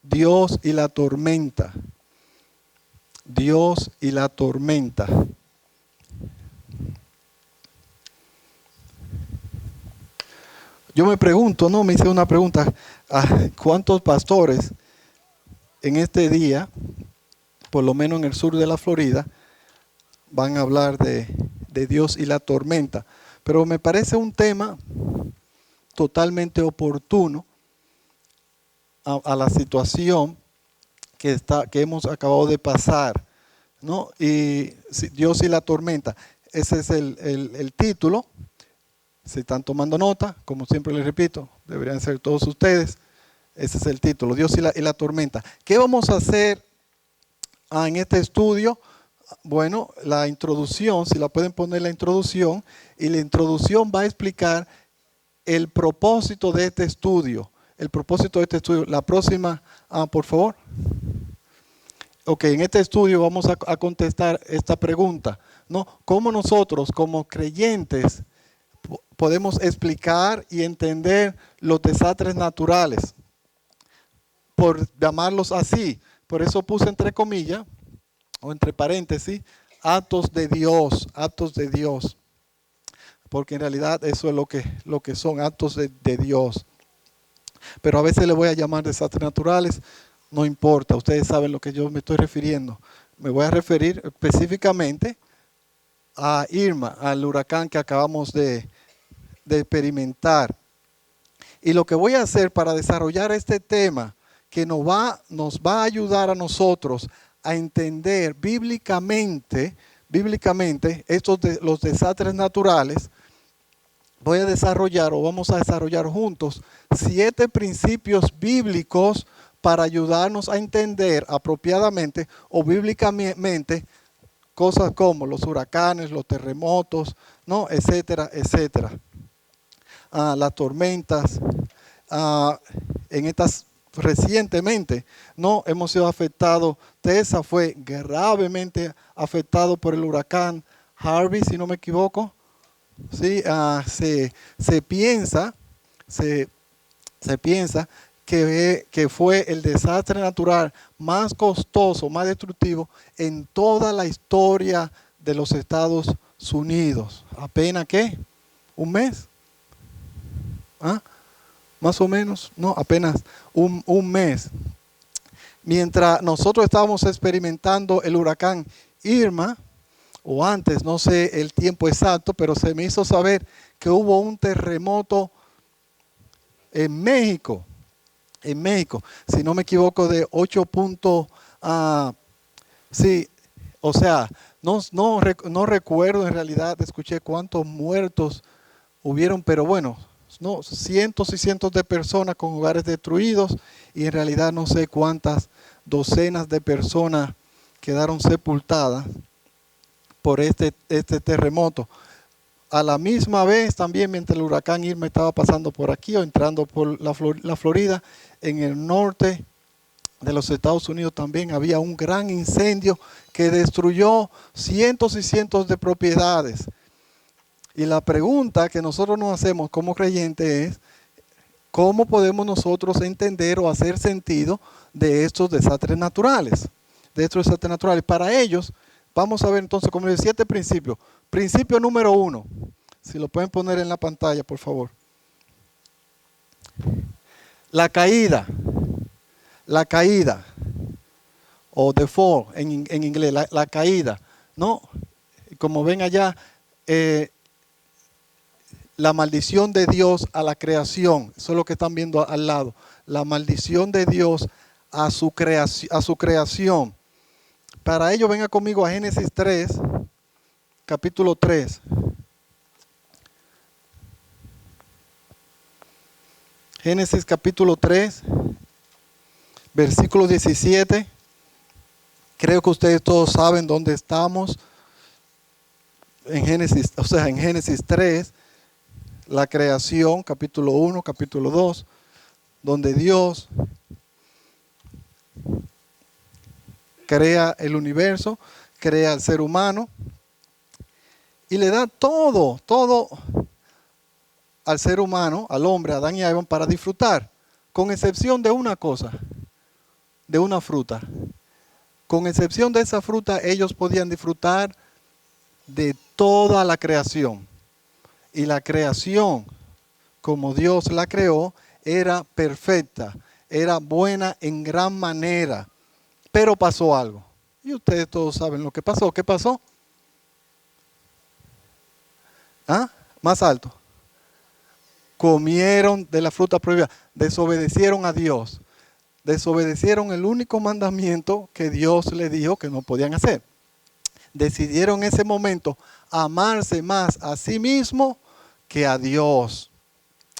Dios y la tormenta. Dios y la tormenta. Yo me pregunto, me hice una pregunta, ¿cuántos pastores en este día, por lo menos en el sur de la Florida, van a hablar de Dios y la tormenta? Pero me parece un tema totalmente oportuno a la situación que hemos acabado de pasar, ¿no? Y Dios y la tormenta, ese es el título. Si están tomando nota, como siempre les repito, deberían ser todos ustedes. Ese es el título, Dios y la tormenta. ¿Qué vamos a hacer en este estudio? Bueno, la introducción, si la pueden poner la introducción, y la introducción va a explicar el propósito de este estudio. El propósito de este estudio. La próxima, por favor. Ok, en este estudio vamos a contestar esta pregunta, ¿no? ¿Cómo nosotros, como creyentes, podemos explicar y entender los desastres naturales? Por llamarlos así. Por eso puse entre comillas, o entre paréntesis, actos de Dios, actos de Dios. Porque en realidad eso es lo que son actos de Dios. Pero a veces le voy a llamar desastres naturales, no importa, ustedes saben lo que yo me estoy refiriendo. Me voy a referir específicamente a Irma, al huracán que acabamos de experimentar. Y lo que voy a hacer para desarrollar este tema, que nos va a ayudar a nosotros a entender bíblicamente los desastres naturales, vamos a desarrollar juntos 7 principios bíblicos para ayudarnos a entender apropiadamente o bíblicamente cosas como los huracanes, los terremotos, ¿no? Etcétera, etcétera. Las tormentas, recientemente, ¿no? Hemos sido afectados. Texas fue gravemente afectado por el huracán Harvey, si no me equivoco. ¿Sí? Se piensa que fue el desastre natural más costoso, más destructivo en toda la historia de los Estados Unidos. ¿Apenas qué? ¿Un mes? Más o menos, no, apenas un mes. Mientras nosotros estábamos experimentando el huracán Irma, o antes, no sé el tiempo exacto, pero se me hizo saber que hubo un terremoto en México, si no me equivoco, de 8 puntos, sí, o sea, no recuerdo en realidad, escuché cuántos muertos hubieron, pero bueno, no, cientos y cientos de personas con hogares destruidos, y en realidad no sé cuántas docenas de personas quedaron sepultadas por este terremoto. A la misma vez también, mientras el huracán Irma estaba pasando por aquí o entrando por la Florida, en el norte de los Estados Unidos también había un gran incendio que destruyó cientos y cientos de propiedades. Y la pregunta que nosotros nos hacemos como creyentes es, ¿cómo podemos nosotros entender o hacer sentido de estos desastres naturales? Para ellos, vamos a ver entonces como los 7 principios. Principio número 1, si lo pueden poner en la pantalla, por favor. La caída, o the fall en inglés, la caída, ¿no? Como ven allá, la maldición de Dios a la creación, eso es lo que están viendo al lado. La maldición de Dios a su creación. Para ello, venga conmigo a Génesis 3, capítulo 3. Génesis capítulo 3, versículo 17. Creo que ustedes todos saben dónde estamos. En Génesis 3, la creación, capítulo 1, capítulo 2, donde Dios crea el universo, crea al ser humano y le da todo al ser humano, al hombre, a Adán y a Eva, para disfrutar, con excepción de una cosa. de una fruta. Con excepción de esa fruta, ellos podían disfrutar de toda la creación. Y la creación, como Dios la creó, era perfecta, era buena en gran manera. Pero pasó algo. Y ustedes todos saben lo que pasó. ¿Qué pasó? ¿Ah? Más alto. Comieron de la fruta prohibida. Desobedecieron a Dios. Desobedecieron el único mandamiento que Dios les dijo que no podían hacer. Decidieron en ese momento amarse más a sí mismo que a Dios.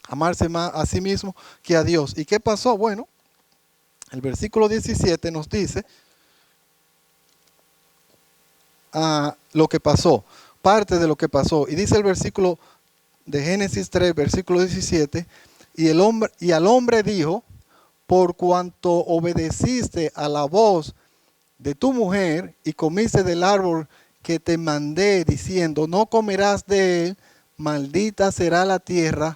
Amarse más a sí mismo que a Dios. ¿Y qué pasó? Bueno, el versículo 17 nos dice lo que pasó, parte de lo que pasó. Y dice el versículo de Génesis 3, versículo 17, y al hombre dijo, por cuanto obedeciste a la voz de tu mujer y comiste del árbol que te mandé diciendo, no comerás de él, maldita será la tierra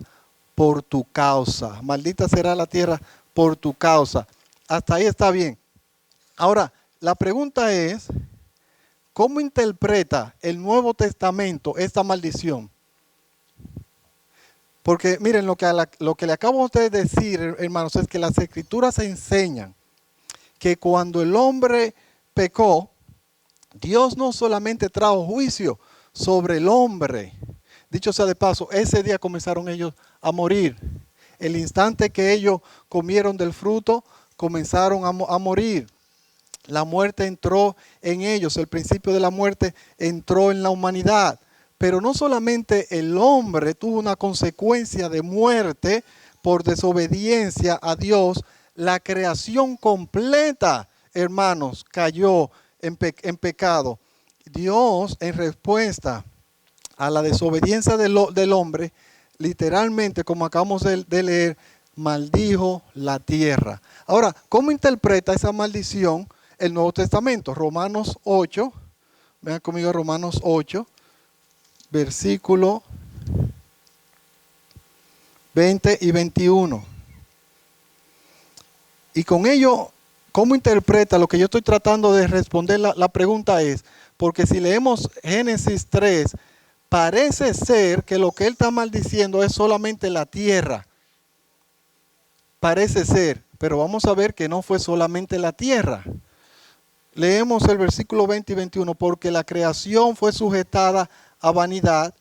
por tu causa. Maldita será la tierra por tu causa. Hasta ahí está bien. Ahora, la pregunta es, ¿cómo interpreta el Nuevo Testamento esta maldición? Porque miren, lo que le acabo de decir, hermanos, es que las Escrituras enseñan que cuando el hombre pecó, Dios no solamente trajo juicio sobre el hombre. Dicho sea de paso, ese día comenzaron ellos a morir. El instante que ellos comieron del fruto, comenzaron a morir. La muerte entró en ellos, el principio de la muerte entró en la humanidad. Pero no solamente el hombre tuvo una consecuencia de muerte por desobediencia a Dios, la creación completa, hermanos, cayó en pecado. Dios, en respuesta a la desobediencia del hombre, literalmente, como acabamos de leer, maldijo la tierra. Ahora, ¿cómo interpreta esa maldición el Nuevo Testamento? Romanos 8, vean conmigo Romanos 8, versículo 20 y 21. Y con ello, ¿cómo interpreta lo que yo estoy tratando de responder? La pregunta es, porque si leemos Génesis 3, parece ser que lo que él está maldiciendo es solamente la tierra. Parece ser, pero vamos a ver que no fue solamente la tierra. Leemos el versículo 20 y 21, porque la creación fue sujetada a vanidad,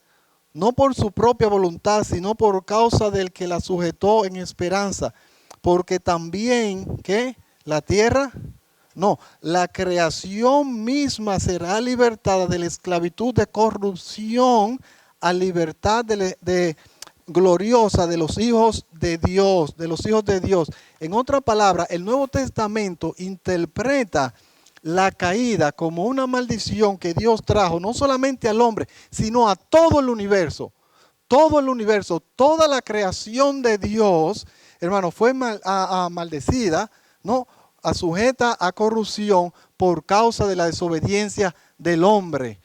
no por su propia voluntad, sino por causa del que la sujetó en esperanza. Porque también, ¿qué? La tierra, no, la creación misma será libertada de la esclavitud de corrupción a libertad gloriosa de los hijos de Dios, de los hijos de Dios. En otra palabra, el Nuevo Testamento interpreta la caída como una maldición que Dios trajo no solamente al hombre, sino a todo el universo. Todo el universo, toda la creación de Dios, hermano, fue maldecida, ¿no? Sujeta a corrupción por causa de la desobediencia del hombre.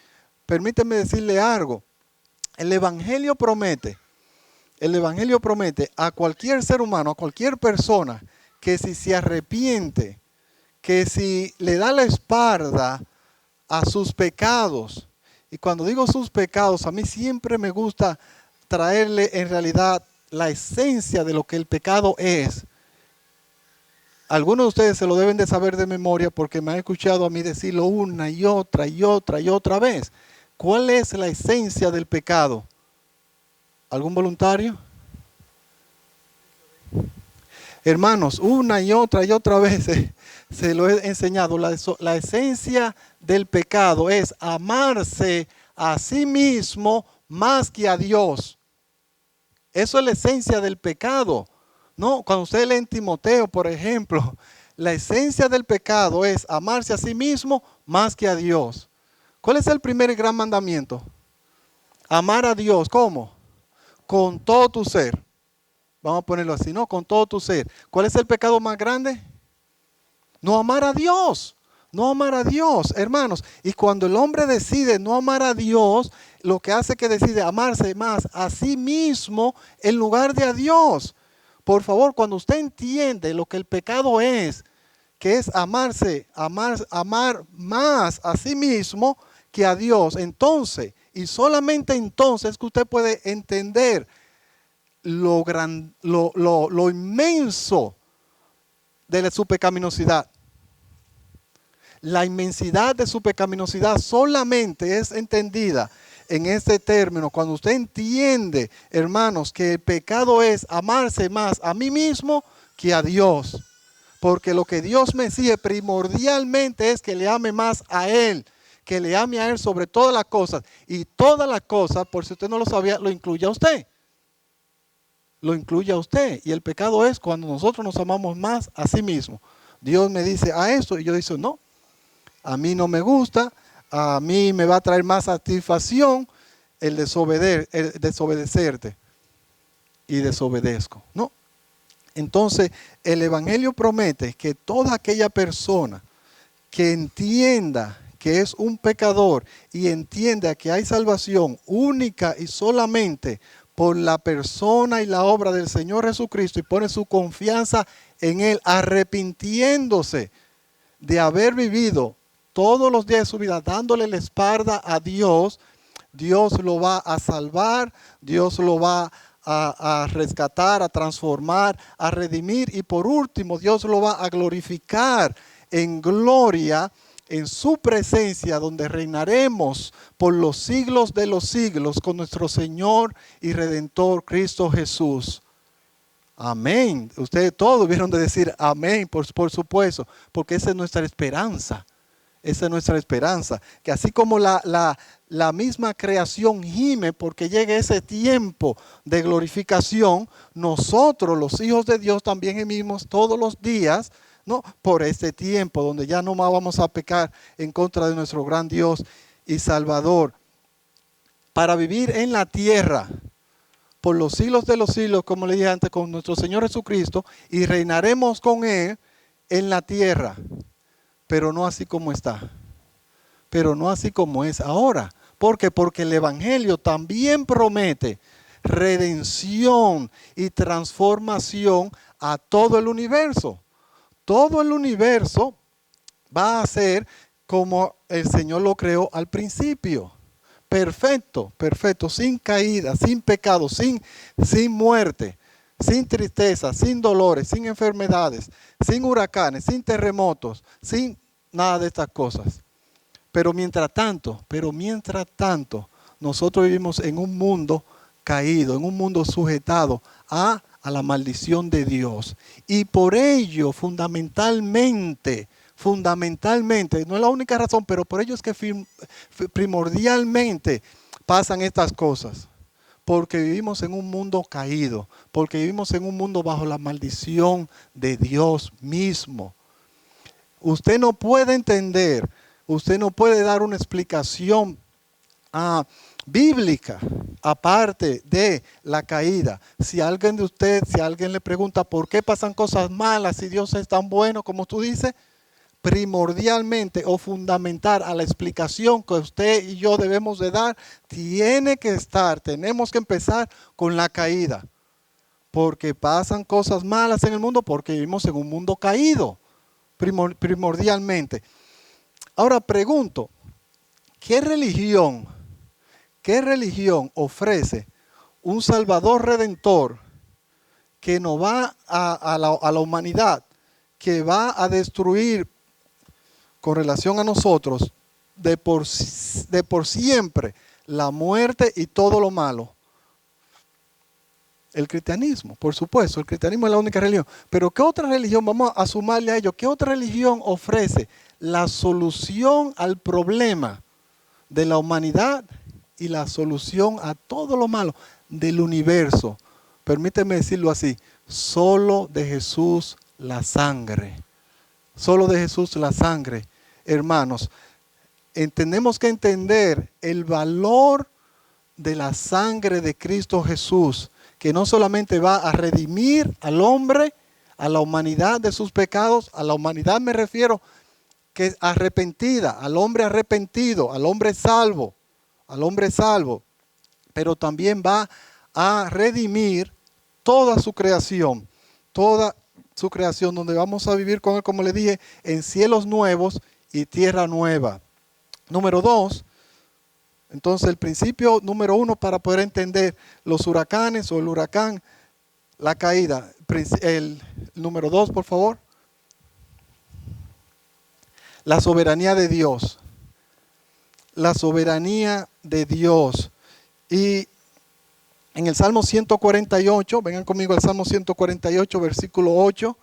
Permíteme decirle algo. El Evangelio promete a cualquier ser humano, a cualquier persona, que si se arrepiente, que si le da la espalda a sus pecados, y cuando digo sus pecados, a mí siempre me gusta traerle en realidad la esencia de lo que el pecado es. Algunos de ustedes se lo deben de saber de memoria porque me han escuchado a mí decirlo una y otra y otra y otra vez. ¿Cuál es la esencia del pecado? ¿Algún voluntario? Hermanos, una y otra vez se lo he enseñado. La esencia del pecado es amarse a sí mismo más que a Dios. Eso es la esencia del pecado. No, cuando usted lee en Timoteo, por ejemplo, la esencia del pecado es amarse a sí mismo más que a Dios. ¿Cuál es el primer gran mandamiento? Amar a Dios, ¿cómo? Con todo tu ser. Vamos a ponerlo así, ¿no? Con todo tu ser. ¿Cuál es el pecado más grande? No amar a Dios. No amar a Dios, hermanos. Y cuando el hombre decide no amar a Dios, lo que hace es que decide amarse más a sí mismo en lugar de a Dios. Por favor, cuando usted entiende lo que el pecado es, que es amar más a sí mismo que a Dios. Entonces, y solamente entonces que usted puede entender lo inmenso de su pecaminosidad. La inmensidad de su pecaminosidad solamente es entendida en este término cuando usted entiende, hermanos, que el pecado es amarse más a mí mismo que a Dios. Porque lo que Dios me exige primordialmente es que le ame más a Él, que le ame a Él sobre todas las cosas. Y todas las cosas, por si usted no lo sabía, lo incluye a usted. Lo incluye a usted. Y el pecado es cuando nosotros nos amamos más a sí mismo. Dios me dice a esto y yo digo no. A mí no me gusta, a mí me va a traer más satisfacción el desobedecerte y desobedezco. No. Entonces, el Evangelio promete que toda aquella persona que entienda que es un pecador y entienda que hay salvación única y solamente por la persona y la obra del Señor Jesucristo y pone su confianza en Él, arrepintiéndose de haber vivido todos los días de su vida dándole la espalda a Dios, Dios lo va a salvar, Dios lo va a rescatar, a transformar, a redimir y por último Dios lo va a glorificar en gloria en su presencia donde reinaremos por los siglos de los siglos con nuestro Señor y Redentor Cristo Jesús. Amén. Ustedes todos vieron de decir amén, por supuesto, porque esa es nuestra esperanza. Esa es nuestra esperanza, que así como la misma creación gime porque llegue ese tiempo de glorificación, nosotros los hijos de Dios también gemimos todos los días, ¿no? Por este tiempo donde ya no más vamos a pecar en contra de nuestro gran Dios y Salvador, para vivir en la tierra por los siglos de los siglos, como le dije antes, con nuestro Señor Jesucristo y reinaremos con Él en la tierra. Pero no así como está. Pero no así como es ahora. ¿Por qué? Porque el Evangelio también promete redención y transformación a todo el universo. Todo el universo va a ser como el Señor lo creó al principio. Perfecto, perfecto, sin caída, sin pecado, sin muerte, sin tristeza, sin dolores, sin enfermedades, sin huracanes, sin terremotos, sin nada de estas cosas. Pero mientras tanto, nosotros vivimos en un mundo caído, en un mundo sujetado a la maldición de Dios. Y por ello, fundamentalmente, no es la única razón, pero por ello es que primordialmente pasan estas cosas. Porque vivimos en un mundo caído, porque vivimos en un mundo bajo la maldición de Dios mismo. Usted no puede entender, usted no puede dar una explicación bíblica aparte de la caída. Si alguien le pregunta por qué pasan cosas malas si Dios es tan bueno como tú dices, primordialmente o fundamental a la explicación que usted y yo debemos de dar, tenemos que empezar con la caída. Porque pasan cosas malas en el mundo porque vivimos en un mundo caído, primordialmente. Ahora pregunto, ¿qué religión ofrece un Salvador Redentor que nos va a la humanidad, que va a destruir con relación a nosotros de por siempre la muerte y todo lo malo? El cristianismo, por supuesto, el cristianismo es la única religión. Pero ¿qué otra religión, vamos a sumarle a ello, qué otra religión ofrece la solución al problema de la humanidad y la solución a todo lo malo del universo? Permíteme decirlo así, solo de Jesús la sangre. Solo de Jesús la sangre. Hermanos, tenemos que entender el valor de la sangre de Cristo Jesús, que no solamente va a redimir al hombre, a la humanidad de sus pecados, a la humanidad me refiero que es arrepentida, al hombre arrepentido, al hombre salvo, pero también va a redimir toda su creación, toda su creación, donde vamos a vivir con Él, como le dije, en cielos nuevos y tierra nueva. Número 2, entonces el principio número 1 para poder entender los huracanes o el huracán, la caída. El número 2, por favor. La soberanía de Dios. La soberanía de Dios. Y en el Salmo 148, vengan conmigo al Salmo 148, versículo 8.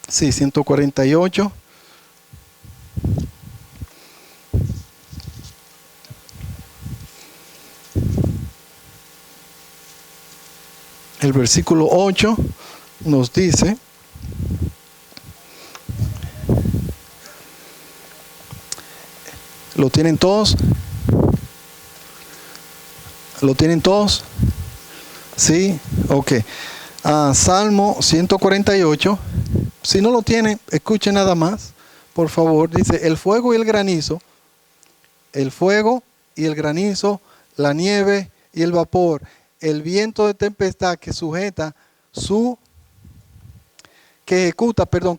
Sí, 148. El versículo 8 nos dice: ¿lo tienen todos? ¿Lo tienen todos? Sí, ok. Salmo 148. Si no lo tienen, escuchen nada más, por favor. Dice: el fuego y el granizo, la nieve y el vapor, el viento de tempestad que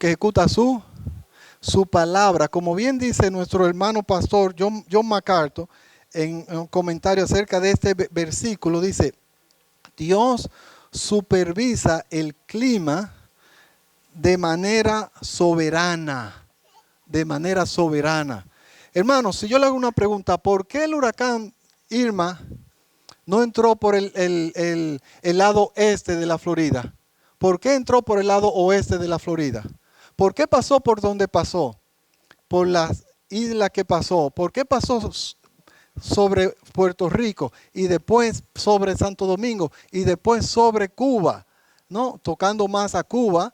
ejecuta su palabra. Como bien dice nuestro hermano pastor John MacArthur en un comentario acerca de este versículo, dice: Dios supervisa el clima de manera soberana. De manera soberana. Hermanos, si yo le hago una pregunta: ¿por qué el huracán Irma no entró por el lado este de la Florida? ¿Por qué entró por el lado oeste de la Florida? ¿Por qué pasó por donde pasó? Por las islas que pasó. ¿Por qué pasó sobre Puerto Rico y después sobre Santo Domingo y después sobre Cuba? ¿No? Tocando más a Cuba,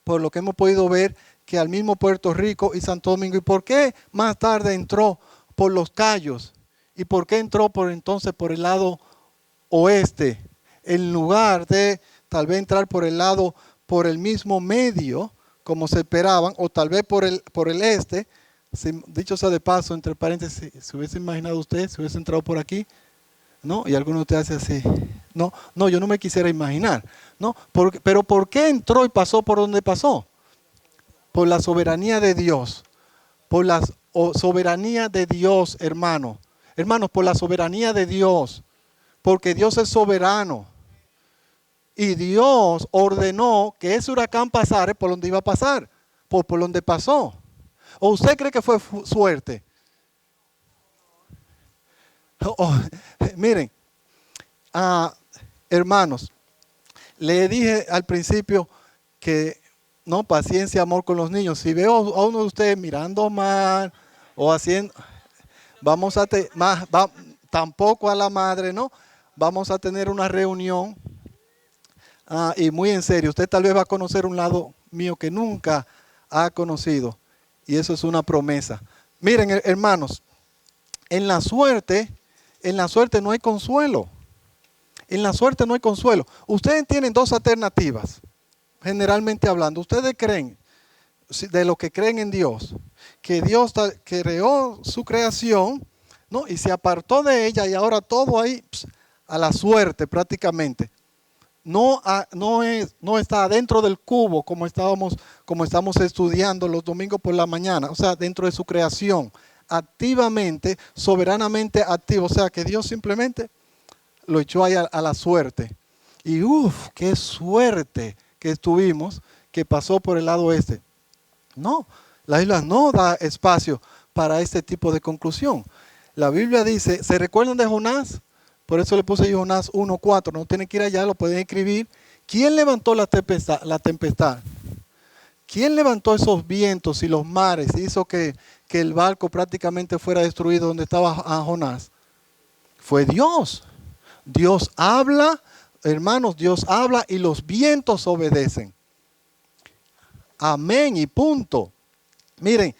por lo que hemos podido ver, que al mismo Puerto Rico y Santo Domingo. ¿Y por qué más tarde entró por los Cayos? ¿Y por qué entró entonces por el lado oeste? En lugar de tal vez entrar por el mismo medio, como se esperaban, o tal vez por el este. Dicho sea de paso, entre paréntesis, ¿se hubiese imaginado usted si hubiese entrado por aquí? ¿No? Y alguno de ustedes hace así. No, yo no me quisiera imaginar. ¿No? Pero ¿por qué entró y pasó por donde pasó? Por la soberanía de Dios. Por la soberanía de Dios, hermano. Hermanos, por la soberanía de Dios. Porque Dios es soberano. Y Dios ordenó que ese huracán pasara por donde iba a pasar. Por donde pasó. ¿O usted cree que fue suerte? Miren, hermanos, le dije al principio que no, paciencia, amor con los niños. Si veo a uno de ustedes mirando mal o haciendo, tampoco a la madre, ¿no? Vamos a tener una reunión y muy en serio. Usted tal vez va a conocer un lado mío que nunca ha conocido y eso es una promesa. Miren, hermanos, en la suerte no hay consuelo. En la suerte no hay consuelo. Ustedes tienen dos alternativas, generalmente hablando. Ustedes creen, de lo que creen en Dios, que Dios creó su creación, ¿no? Y se apartó de ella y ahora todo ahí a la suerte prácticamente. No está dentro del cubo como estamos estudiando los domingos por la mañana, o sea, dentro de su creación, activamente, soberanamente activo, o sea, que Dios simplemente lo echó ahí a la suerte. Y qué suerte que tuvimos que pasó por el lado este. No, la Biblia no da espacio para este tipo de conclusión. La Biblia dice, ¿se recuerdan de Jonás? Por eso le puse yo Jonás 1:4, no tienen que ir allá, lo pueden escribir. ¿Quién levantó la tempestad? ¿Quién levantó esos vientos y los mares y hizo que el barco prácticamente fuera destruido donde estaba Jonás? Fue Dios. Dios habla, hermanos, Dios habla y los vientos obedecen. Amén y punto. Miren,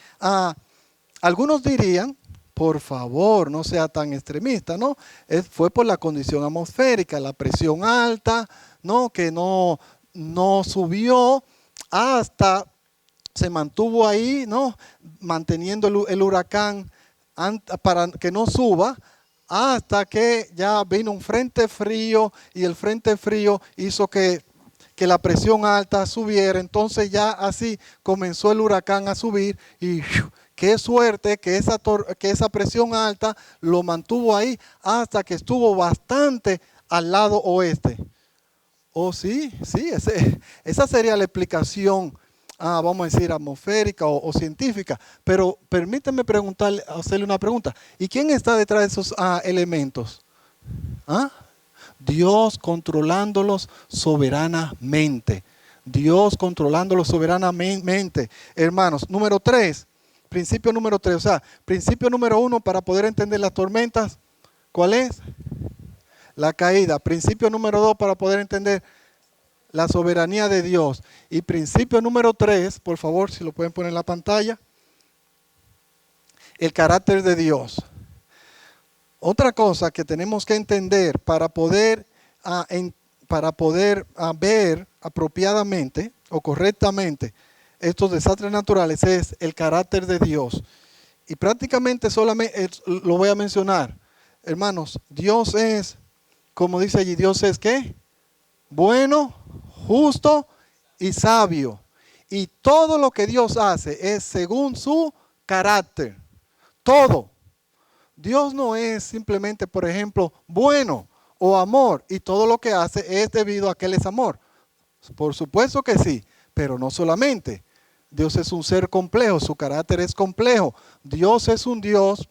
algunos dirían, por favor, no sea tan extremista, ¿no? Fue por la condición atmosférica, la presión alta, ¿no? Que no subió hasta se mantuvo ahí, ¿no? Manteniendo el huracán para que no suba, hasta que ya vino un frente frío y el frente frío hizo que la presión alta subiera. Entonces ya así comenzó el huracán a subir y qué suerte que esa presión alta lo mantuvo ahí hasta que estuvo bastante al lado oeste. Oh, sí, esa sería la explicación, vamos a decir, atmosférica o científica. Pero permíteme hacerle una pregunta. ¿Y quién está detrás de esos elementos? Dios controlándolos soberanamente. Dios controlándolos soberanamente. Hermanos, número 3, principio número 3, o sea, principio número 1 para poder entender las tormentas, ¿cuál es? La caída. Principio número 2 para poder entender la soberanía de Dios. Y principio número 3, por favor, si lo pueden poner en la pantalla, el carácter de Dios. Otra cosa que tenemos que entender para poder ver apropiadamente o correctamente estos desastres naturales es el carácter de Dios. Y prácticamente solamente lo voy a mencionar. Hermanos, Dios es, como dice allí, Dios es ¿qué? Bueno, justo y sabio. Y todo lo que Dios hace es según su carácter. Todo. Dios no es simplemente, por ejemplo, bueno o amor y todo lo que hace es debido a que Él es amor. Por supuesto que sí, pero no solamente. Dios es un ser complejo, su carácter es complejo. Dios es un Dios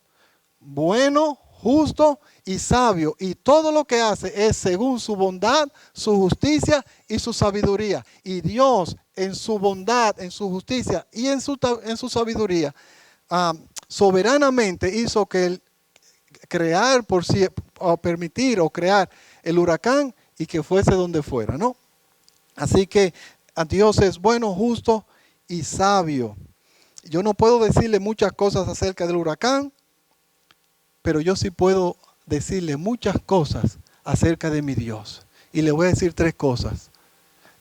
bueno, justo y sabio. Y todo lo que hace es según su bondad, su justicia y su sabiduría. Y Dios en su bondad, en su justicia y en su sabiduría, soberanamente hizo que Él crear por sí, o permitir o crear el huracán y que fuese donde fuera, ¿no? Así que Dios es bueno, justo y sabio. Yo no puedo decirle muchas cosas acerca del huracán, pero yo sí puedo decirle muchas cosas acerca de mi Dios. Y le voy a decir 3 cosas.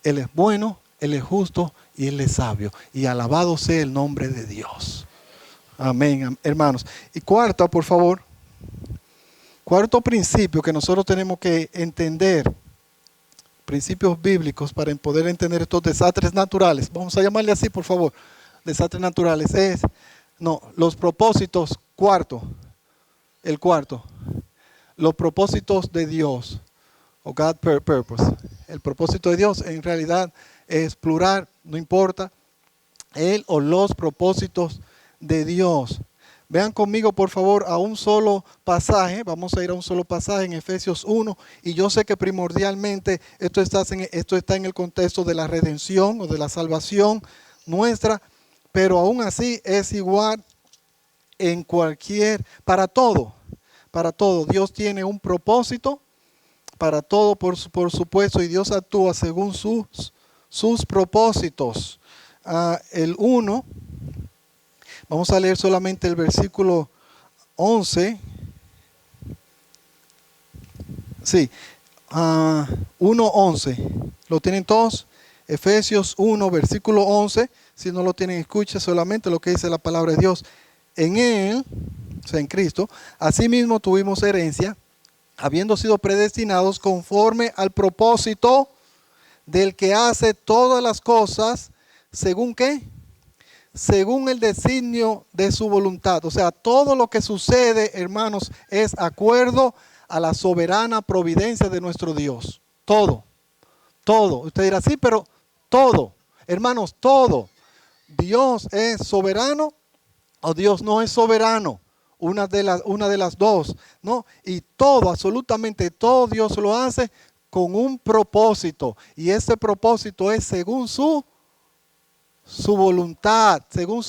Él es bueno, Él es justo y Él es sabio. Y alabado sea el nombre de Dios. Amén, hermanos. Y cuarta, por favor. Cuarto principio que nosotros tenemos que entender, principios bíblicos para poder entender estos desastres naturales. Vamos a llamarle así, por favor. Desastres naturales los propósitos, el cuarto. Los propósitos de Dios, o God purpose. El propósito de Dios en realidad es plural, no importa. Él o los propósitos de Dios. Vean conmigo, por favor, a un solo pasaje. Vamos a ir a un solo pasaje en Efesios 1. Y yo sé que primordialmente esto está en el contexto de la redención o de la salvación nuestra. Pero aún así es igual para todo. Para todo. Dios tiene un propósito para todo, por supuesto. Y Dios actúa según sus propósitos. El 1. Vamos a leer solamente el versículo 11. Sí, 1:11. ¿Lo tienen todos? Efesios 1, versículo 11. Si no lo tienen, escuchen solamente lo que dice la palabra de Dios. En Él, o sea, en Cristo, asimismo tuvimos herencia, habiendo sido predestinados conforme al propósito del que hace todas las cosas, ¿según qué? Según el designio de su voluntad. O sea, todo lo que sucede, hermanos, es acuerdo a la soberana providencia de nuestro Dios. Todo. Usted dirá, sí, pero todo. Hermanos, todo. Dios es soberano o Dios no es soberano. Una de las dos, ¿no? Y todo, absolutamente todo Dios lo hace con un propósito. Y ese propósito es según su voluntad, según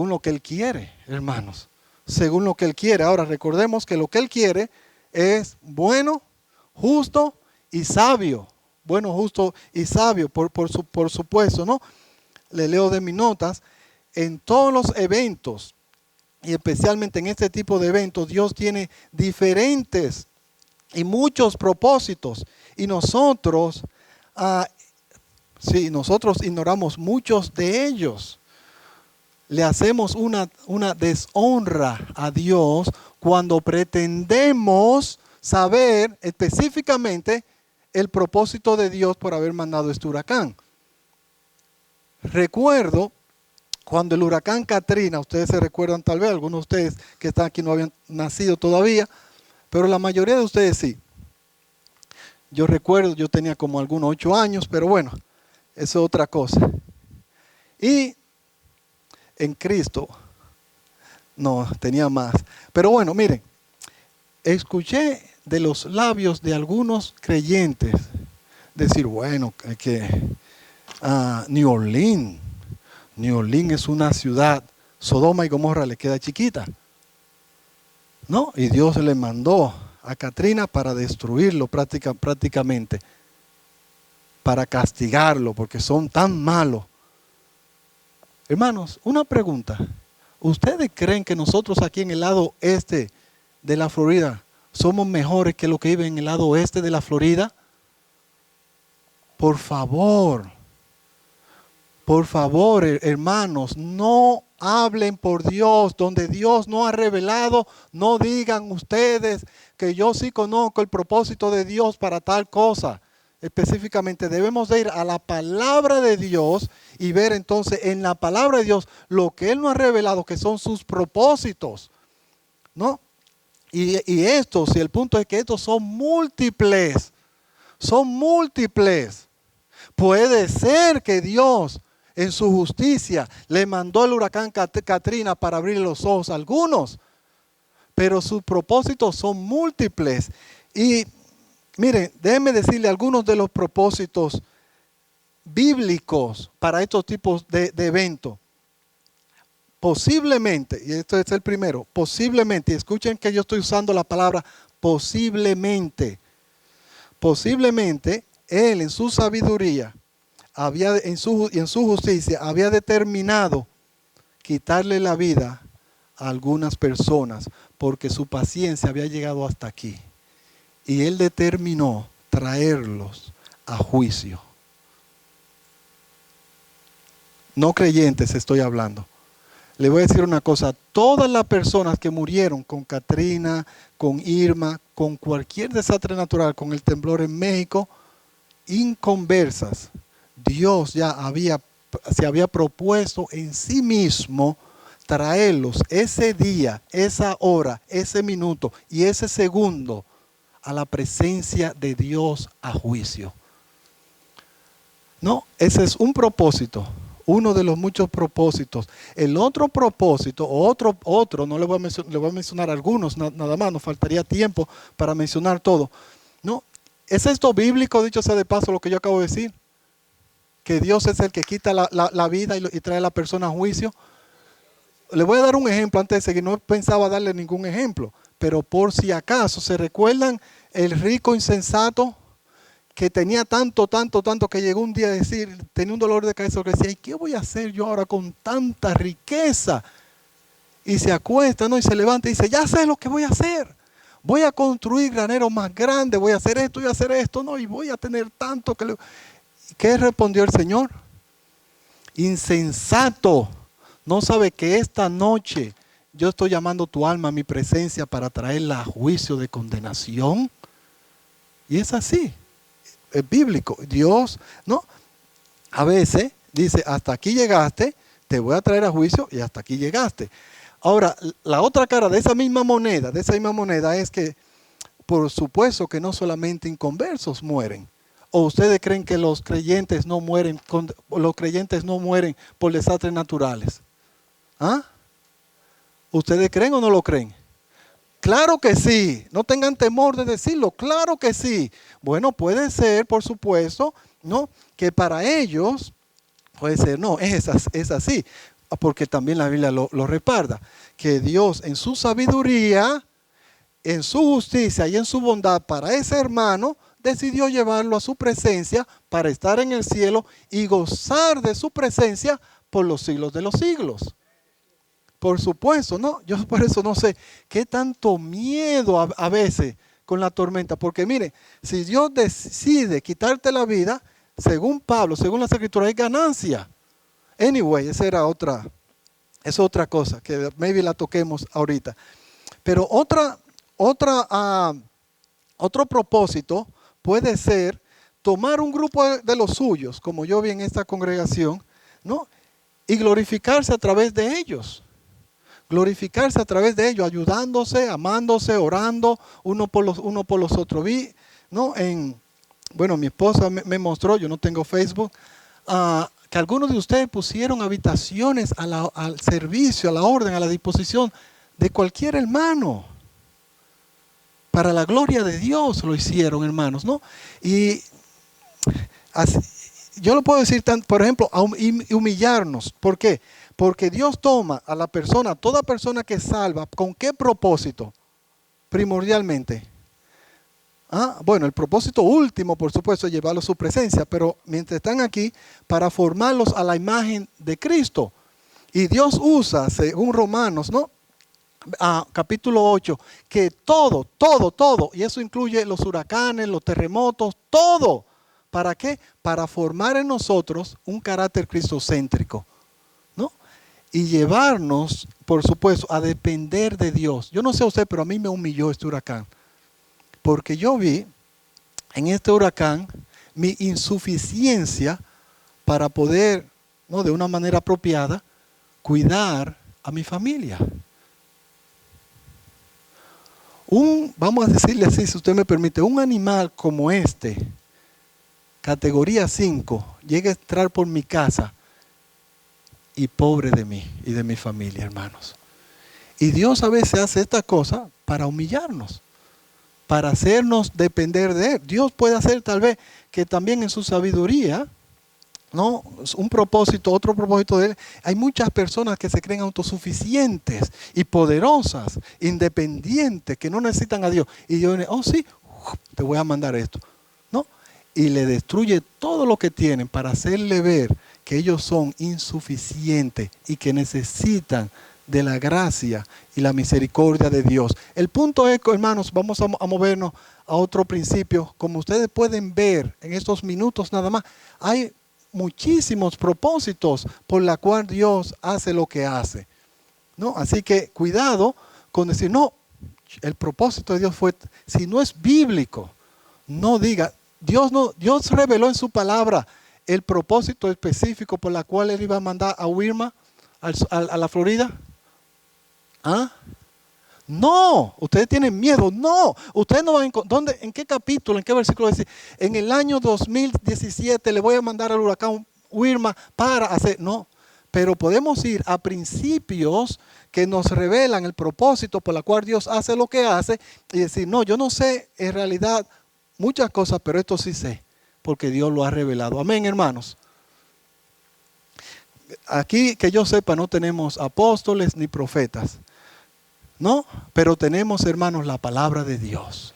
lo que Él quiere, hermanos. Según lo que Él quiere. Ahora recordemos que lo que Él quiere es bueno, justo y sabio. Bueno, justo y sabio, por supuesto, ¿no? Le leo de mis notas. En todos los eventos, y especialmente en este tipo de eventos, Dios tiene diferentes y muchos propósitos. Y nosotros nosotros ignoramos muchos de ellos. le hacemos una deshonra a Dios cuando pretendemos saber específicamente el propósito de Dios por haber mandado este huracán. Recuerdo cuando el huracán Katrina, ustedes se recuerdan tal vez, algunos de ustedes que están aquí no habían nacido todavía, pero la mayoría de ustedes sí. Yo recuerdo, yo tenía como algunos 8 años, pero bueno, eso es otra cosa. Y en Cristo, no, tenía más. Pero bueno, miren, escuché de los labios de algunos creyentes decir, bueno, que New Orleans es una ciudad, Sodoma y Gomorra le queda chiquita, ¿no? Y Dios le mandó a Katrina para destruirlo prácticamente, para castigarlo, porque son tan malos. Hermanos, una pregunta. ¿Ustedes creen que nosotros aquí en el lado este de la Florida somos mejores que los que viven en el lado oeste de la Florida? Por favor, hermanos, no hablen por Dios. Donde Dios no ha revelado, no digan ustedes que yo sí conozco el propósito de Dios para tal cosa. Específicamente debemos de ir a la palabra de Dios y ver entonces en la palabra de Dios lo que Él nos ha revelado, que son sus propósitos, ¿no? Y estos, y el punto es que estos son múltiples. Puede ser que Dios en su justicia le mandó el huracán Katrina para abrir los ojos a algunos, pero sus propósitos son múltiples. Y miren, déjenme decirle algunos de los propósitos bíblicos para estos tipos de eventos. Posiblemente, y esto es el primero, posiblemente, y escuchen que yo estoy usando la palabra posiblemente. Posiblemente Él en su sabiduría y en su justicia había determinado quitarle la vida a algunas personas porque su paciencia había llegado hasta aquí. Y Él determinó traerlos a juicio. No creyentes estoy hablando. Le voy a decir una cosa, todas las personas que murieron con Katrina, con Irma, con cualquier desastre natural, con el temblor en México, inconversas, Dios ya se había propuesto en sí mismo traerlos ese día, esa hora, ese minuto y ese segundo a la presencia de Dios a juicio. No, ese es un propósito. Uno de los muchos propósitos. El otro propósito, otro, no le voy a mencionar algunos, nada más, nos faltaría tiempo para mencionar todo. No, ¿es esto bíblico, dicho sea de paso, lo que yo acabo de decir? Que Dios es el que quita la vida y trae a la persona a juicio. Le voy a dar un ejemplo antes de seguir, no pensaba darle ningún ejemplo, pero por si acaso, ¿se recuerdan el rico insensato? Que tenía tanto que llegó un día a decir, tenía un dolor de cabeza, que decía, ¿y qué voy a hacer yo ahora con tanta riqueza? Y se acuesta, ¿no? Y se levanta y dice, ya sé lo que voy a hacer. Voy a construir graneros más grandes, voy a hacer esto, ¿no? Y voy a tener tanto que... ¿Qué respondió el Señor? Insensato, ¿no sabe que esta noche yo estoy llamando tu alma a mi presencia para traerla a juicio de condenación? Y es así. Es bíblico. Dios, ¿no? A veces dice, hasta aquí llegaste, te voy a traer a juicio y hasta aquí llegaste. Ahora, la otra cara de esa misma moneda es que, por supuesto que no solamente inconversos mueren. ¿O ustedes creen que los creyentes no mueren por desastres naturales? ¿Ah? ¿Ustedes creen o no lo creen? Claro que sí, no tengan temor de decirlo, claro que sí. Bueno, puede ser, por supuesto, ¿no? Que para ellos, puede ser, no, es así, porque también la Biblia lo respalda, que Dios en su sabiduría, en su justicia y en su bondad para ese hermano, decidió llevarlo a su presencia para estar en el cielo y gozar de su presencia por los siglos de los siglos. Por supuesto, ¿no? Yo por eso no sé qué tanto miedo a veces con la tormenta. Porque mire, si Dios decide quitarte la vida, según Pablo, según las Escrituras, hay ganancia. Anyway, esa era otra Es otra cosa que maybe la toquemos ahorita. Pero otro propósito puede ser tomar un grupo de los suyos, como yo vi en esta congregación, ¿no? Y glorificarse a través de ellos. Glorificarse a través de ellos, ayudándose, amándose, orando uno por los otros. Vi, ¿no? Bueno, mi esposa me mostró, yo no tengo Facebook, que algunos de ustedes pusieron habitaciones al servicio, a la orden, a la disposición de cualquier hermano. Para la gloria de Dios lo hicieron, hermanos, ¿no? Y así, yo lo puedo decir, por ejemplo, humillarnos. ¿Por qué? Porque Dios toma a la persona, toda persona que salva, ¿con qué propósito? Primordialmente. Bueno, el propósito último, por supuesto, es llevarlos a su presencia, pero mientras están aquí, para formarlos a la imagen de Cristo. Y Dios usa, según Romanos, ¿no? Capítulo 8, que todo, y eso incluye los huracanes, los terremotos, todo. ¿Para qué? Para formar en nosotros un carácter cristocéntrico, ¿no? Y llevarnos, por supuesto, a depender de Dios. Yo no sé usted, pero a mí me humilló este huracán. Porque yo vi en este huracán mi insuficiencia para poder, ¿no? De una manera apropiada, cuidar a mi familia. Vamos a decirle así, si usted me permite, un animal como este, categoría 5, llega a entrar por mi casa y pobre de mí y de mi familia, hermanos. Y Dios a veces hace esta cosa para humillarnos, para hacernos depender de Él. Dios puede hacer tal vez que también en su sabiduría, ¿no? Otro propósito de Él. Hay muchas personas que se creen autosuficientes y poderosas, independientes, que no necesitan a Dios. Y Dios dice, oh sí, te voy a mandar esto, ¿no? Y le destruye todo lo que tienen para hacerle ver que ellos son insuficientes y que necesitan de la gracia y la misericordia de Dios. El punto es, hermanos, vamos a movernos a otro principio. Como ustedes pueden ver en estos minutos nada más, hay muchísimos propósitos por la cual Dios hace lo que hace, ¿no? Así que cuidado con decir, no, el propósito de Dios fue, si no es bíblico, no diga, Dios reveló en su palabra el propósito específico por la cual Él iba a mandar a Wilma a la Florida. No, ustedes tienen miedo. No, ustedes no van a encontrar. ¿En qué capítulo, en qué versículo dice? En el año 2017 le voy a mandar al huracán Wilma para hacer. No, pero podemos ir a principios que nos revelan el propósito por la cual Dios hace lo que hace y decir, no, yo no sé en realidad muchas cosas, pero esto sí sé, porque Dios lo ha revelado. Amén, hermanos. Aquí, que yo sepa, no tenemos apóstoles ni profetas. No, pero tenemos, hermanos, la palabra de Dios.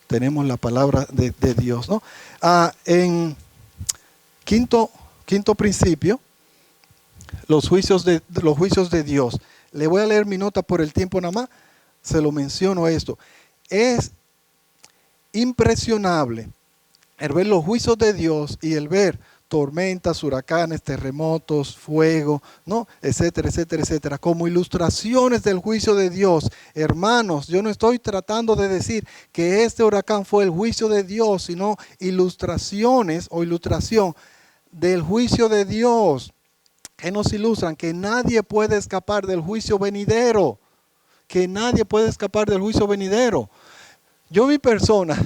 Tenemos la palabra de Dios, ¿no? En quinto principio, los juicios de Dios. Le voy a leer mi nota por el tiempo nada más. Se lo menciono esto. Es impresionable el ver los juicios de Dios y el ver tormentas, huracanes, terremotos, fuego, ¿no? Etcétera, etcétera, etcétera, como ilustraciones del juicio de Dios. Hermanos, yo no estoy tratando de decir que este huracán fue el juicio de Dios, sino ilustraciones o ilustración del juicio de Dios, que nos ilustran que nadie puede escapar del juicio venidero, que nadie puede escapar del juicio venidero. Yo vi personas...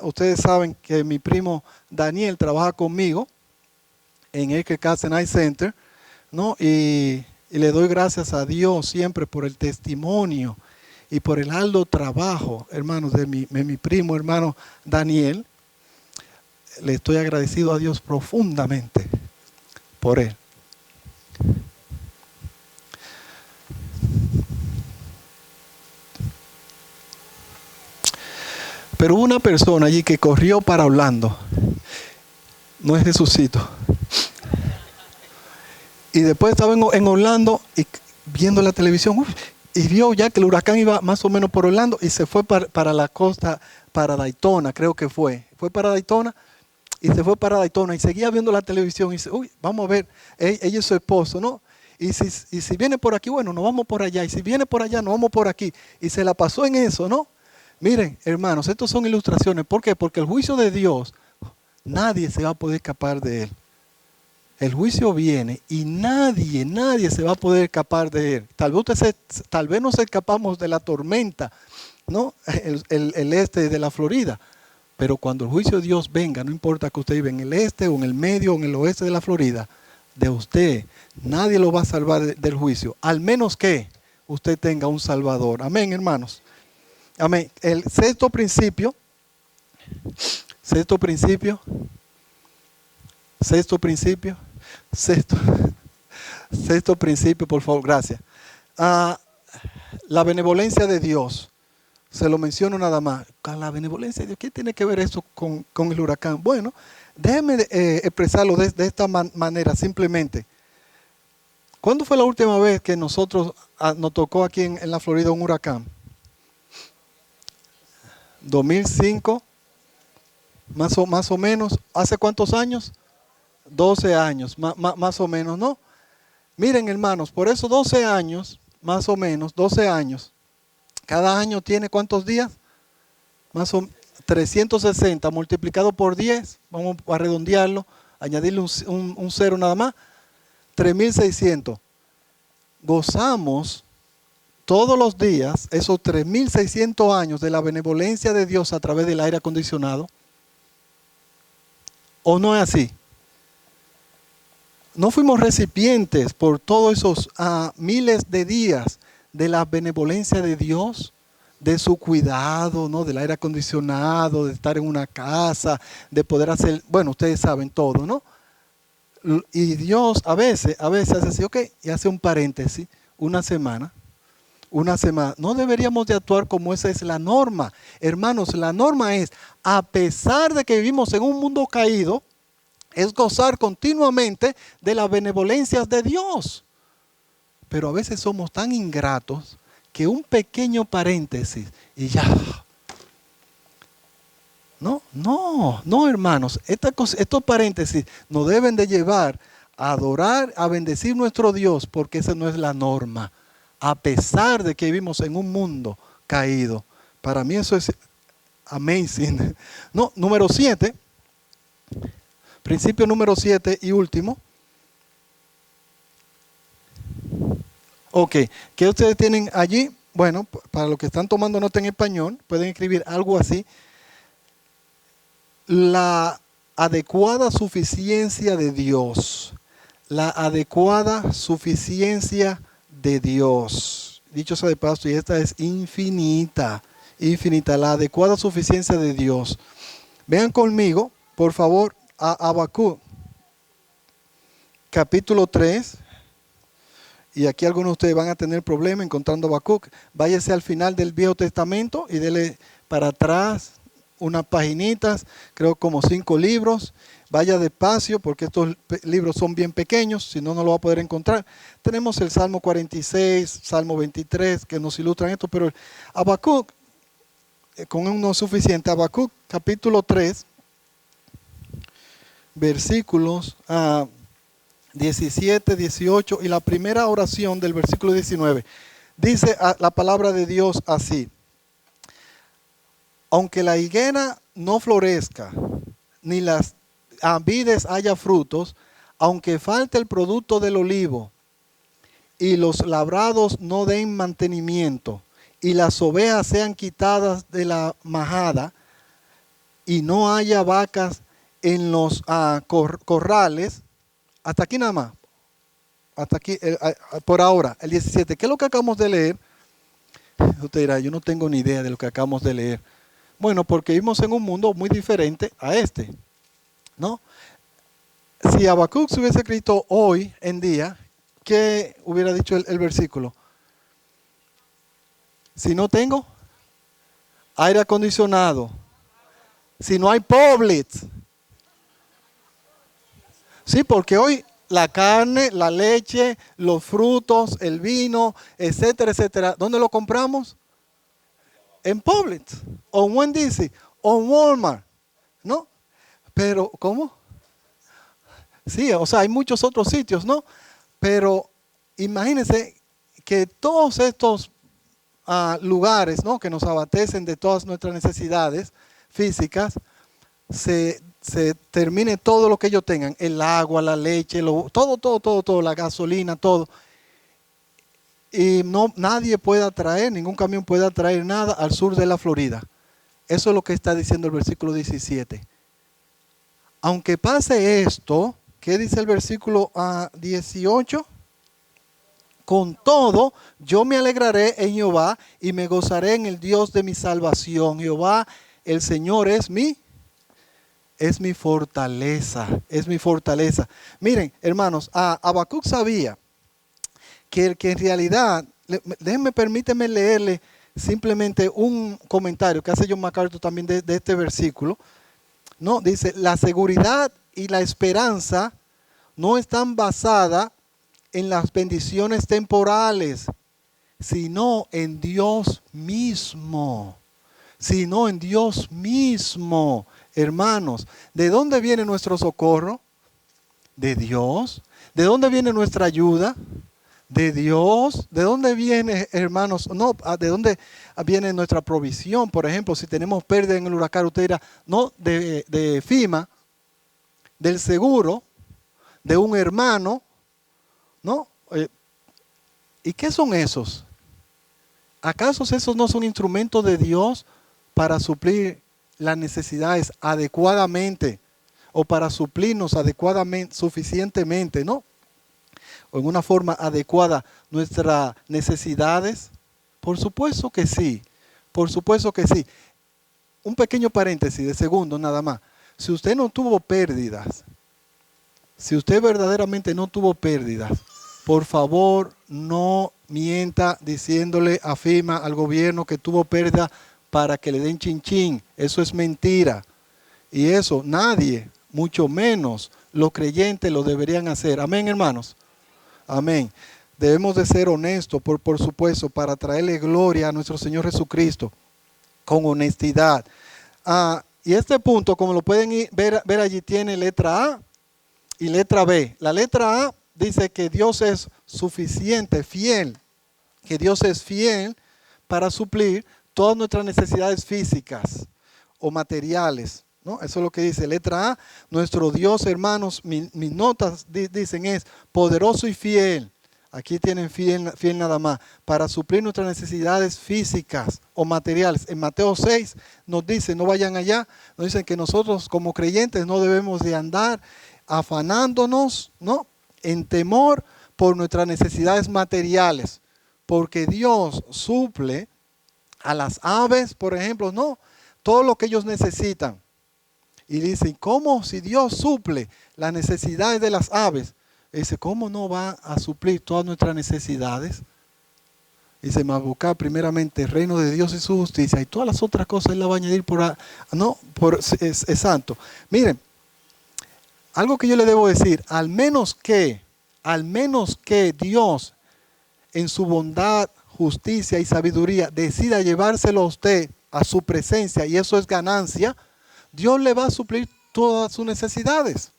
ustedes saben que mi primo Daniel trabaja conmigo en el Castle Night Center, ¿no? Y le doy gracias a Dios siempre por el testimonio y por el arduo trabajo, hermanos, de mi primo, hermano Daniel. Le estoy agradecido a Dios profundamente por él. Pero hubo una persona allí que corrió para Orlando. No es Jesucito. Y después estaba en Orlando y viendo la televisión y vio ya que el huracán iba más o menos por Orlando y se fue para la costa, para Daytona, creo que fue. Fue para Daytona y se fue para Daytona y seguía viendo la televisión y dice, uy, vamos a ver, ella y su esposo, ¿no? Y si viene por aquí, bueno, nos vamos por allá. Y si viene por allá, nos vamos por aquí. Y se la pasó en eso, ¿no? Miren, hermanos, estos son ilustraciones. ¿Por qué? Porque el juicio de Dios, nadie se va a poder escapar de él. El juicio viene y nadie se va a poder escapar de él. Tal vez nos escapamos de la tormenta, ¿no? El este de la Florida. Pero cuando el juicio de Dios venga, no importa que usted viva en el este o en el medio o en el oeste de la Florida, de usted, nadie lo va a salvar del juicio, al menos que usted tenga un Salvador. Amén, hermanos. Amén. El sexto principio, sexto principio, por favor, gracias. La benevolencia de Dios. Se lo menciono nada más. La benevolencia de Dios, ¿qué tiene que ver eso con el huracán? Bueno, déjeme expresarlo de esta manera, simplemente. ¿Cuándo fue la última vez que nos tocó aquí en la Florida un huracán? 2005, más o menos. ¿Hace cuántos años? 12 años, más o menos, ¿no? Miren, hermanos, por eso 12 años, más o menos, 12 años. Cada año tiene ¿cuántos días? 360 multiplicado por 10, vamos a redondearlo, añadirle un cero nada más, 3.600. Gozamos todos los días esos 3.600 años de la benevolencia de Dios a través del aire acondicionado. ¿O no es así? No fuimos recipientes por todos esos miles de días de la benevolencia de Dios, de su cuidado, ¿no? Del aire acondicionado, de estar en una casa, de poder hacer, bueno, ustedes saben todo, ¿no? Y Dios a veces hace así, ok, y hace un paréntesis, una semana. No deberíamos de actuar como esa es la norma. Hermanos, la norma es, a pesar de que vivimos en un mundo caído, es gozar continuamente de las benevolencias de Dios. Pero a veces somos tan ingratos que un pequeño paréntesis y ya. No, hermanos. Estos paréntesis nos deben de llevar a adorar, a bendecir nuestro Dios, porque esa no es la norma. A pesar de que vivimos en un mundo caído. Para mí eso es amazing. No, número 7. Principio número 7 y último. Ok, ¿qué ustedes tienen allí? Bueno, para los que están tomando nota en español, pueden escribir algo así. La adecuada suficiencia de Dios. La adecuada suficiencia de Dios. Dicho sea de paso, y esta es infinita. La adecuada suficiencia de Dios. Vean conmigo, por favor, a Habacuc, capítulo 3. Y aquí algunos de ustedes van a tener problemas encontrando Habacuc. Váyase al final del Viejo Testamento y dele para atrás unas paginitas, creo como 5 libros. Vaya despacio porque estos libros son bien pequeños, si no, no lo va a poder encontrar. Tenemos el Salmo 46, Salmo 23 que nos ilustran esto, pero Habacuc, con uno suficiente, Habacuc capítulo 3, versículos 17, 18 y la primera oración del versículo 19. Dice la palabra de Dios así: aunque la higuera no florezca, ni las vides haya frutos, aunque falte el producto del olivo, y los labrados no den mantenimiento, y las ovejas sean quitadas de la majada, y no haya vacas en los corrales. Hasta aquí nada más. Hasta aquí, por ahora, el 17. ¿Qué es lo que acabamos de leer? Usted dirá, yo no tengo ni idea de lo que acabamos de leer. Bueno, porque vivimos en un mundo muy diferente a este, ¿no? Si Habacuc se hubiese escrito hoy en día, ¿qué hubiera dicho el versículo? Si no tengo aire acondicionado, si no hay Publix. Sí, porque hoy la carne, la leche, los frutos, el vino, etcétera, etcétera, ¿dónde lo compramos? En Publix, o en Wendy's, o en Walmart, ¿no? Pero, ¿cómo? Sí, o sea, hay muchos otros sitios, ¿no? Pero imagínense que todos estos lugares, ¿no?, que nos abastecen de todas nuestras necesidades físicas, se termine todo lo que ellos tengan, el agua, la leche, todo, la gasolina, todo. Y no, nadie pueda traer, ningún camión pueda traer nada al sur de la Florida. Eso es lo que está diciendo el versículo 17. Aunque pase esto, ¿qué dice el versículo 18? Con todo, yo me alegraré en Jehová y me gozaré en el Dios de mi salvación. Jehová, el Señor es mi fortaleza, es mi fortaleza. Miren, hermanos, Habacuc sabía que en realidad, permíteme leerle simplemente un comentario que hace John MacArthur también de este versículo. No, dice, la seguridad y la esperanza no están basadas en las bendiciones temporales, sino en Dios mismo. Sino en Dios mismo. Hermanos, ¿de dónde viene nuestro socorro? De Dios. ¿De dónde viene nuestra ayuda? De Dios. ¿De dónde viene, hermanos? No, ¿de dónde viene nuestra provisión? Por ejemplo, si tenemos pérdida en el huracán, usted dirá, no, de FEMA, del seguro, de un hermano, ¿no? ¿Y qué son esos? ¿Acaso esos no son instrumentos de Dios para suplir las necesidades adecuadamente o para suplirnos adecuadamente, suficientemente, ¿no? O en una forma adecuada nuestras necesidades? Por supuesto que sí, por supuesto que sí. Un pequeño paréntesis de segundo nada más. Si usted no tuvo pérdidas, si usted verdaderamente no tuvo pérdidas, por favor no mienta diciéndole a FEMA, al gobierno, que tuvo pérdida para que le den chinchín. Eso es mentira. Y eso nadie, mucho menos los creyentes, lo deberían hacer. Amén, hermanos. Amén. Debemos de ser honestos, por supuesto, para traerle gloria a nuestro Señor Jesucristo con honestidad. Y este punto, como lo pueden ver allí, tiene letra A y letra B. La letra A dice que Dios es suficiente, fiel, que Dios es fiel para suplir todas nuestras necesidades físicas o materiales, ¿no? Eso es lo que dice. Letra A, nuestro Dios, hermanos, mis notas dicen es poderoso y fiel. Aquí tienen fiel nada más, para suplir nuestras necesidades físicas o materiales. En Mateo 6 nos dice, no vayan allá, nos dicen que nosotros como creyentes no debemos de andar afanándonos, ¿no?, en temor por nuestras necesidades materiales, porque Dios suple a las aves, por ejemplo, no, todo lo que ellos necesitan. Y dicen, ¿cómo si Dios suple las necesidades de las aves? Dice, ¿cómo no va a suplir todas nuestras necesidades? Dice, más buscar primeramente el reino de Dios y su justicia, y todas las otras cosas Él la va a añadir es santo. Miren, algo que yo le debo decir, al menos que Dios en su bondad, justicia y sabiduría decida llevárselo a usted a su presencia, y eso es ganancia, Dios le va a suplir todas sus necesidades.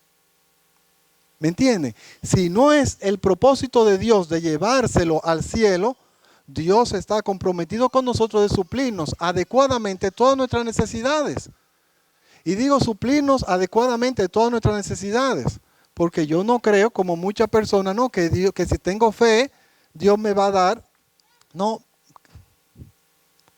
¿Me entiende? Si no es el propósito de Dios de llevárselo al cielo, Dios está comprometido con nosotros de suplirnos adecuadamente todas nuestras necesidades. Y digo suplirnos adecuadamente todas nuestras necesidades, porque yo no creo, como muchas personas, ¿no?, que si tengo fe, Dios me va a dar, no,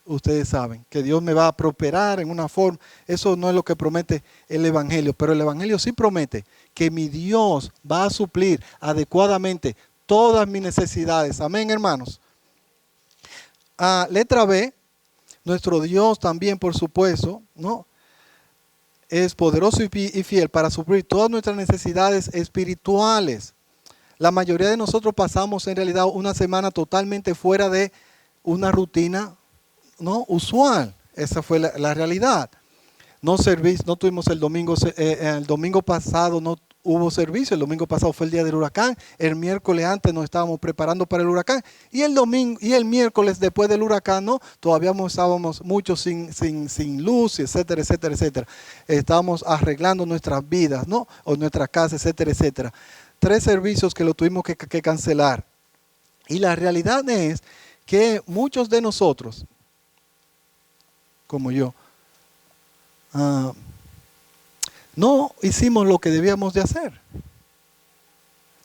ustedes saben, que Dios me va a prosperar en una forma. Eso no es lo que promete el Evangelio, pero el Evangelio sí promete que mi Dios va a suplir adecuadamente todas mis necesidades. Amén, hermanos. Letra B, nuestro Dios también, por supuesto, ¿no?, es poderoso y fiel para suplir todas nuestras necesidades espirituales. La mayoría de nosotros pasamos en realidad una semana totalmente fuera de una rutina, ¿no?, usual. Esa fue la realidad. No tuvimos el domingo pasado, no hubo servicio. El domingo pasado fue el día del huracán. El miércoles antes nos estábamos preparando para el huracán. Y el miércoles después del huracán, ¿no?, todavía estábamos muchos sin luz, etcétera, etcétera, etcétera. Estábamos arreglando nuestras vidas, ¿no?, o nuestra casa, etcétera, etcétera. 3 servicios que lo tuvimos que cancelar. Y la realidad es que muchos de nosotros, como yo, no hicimos lo que debíamos de hacer.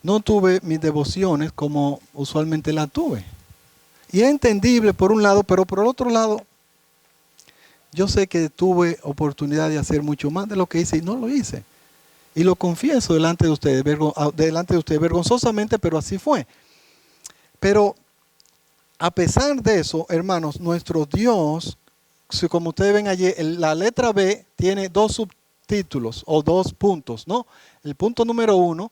No tuve mis devociones como usualmente las tuve. Y es entendible por un lado, pero por el otro lado, yo sé que tuve oportunidad de hacer mucho más de lo que hice y no lo hice. Y lo confieso delante de ustedes, vergonzosamente, pero así fue. Pero a pesar de eso, hermanos, nuestro Dios, como ustedes ven allí, la letra B tiene dos subtítulos o dos puntos, ¿no? El punto número 1,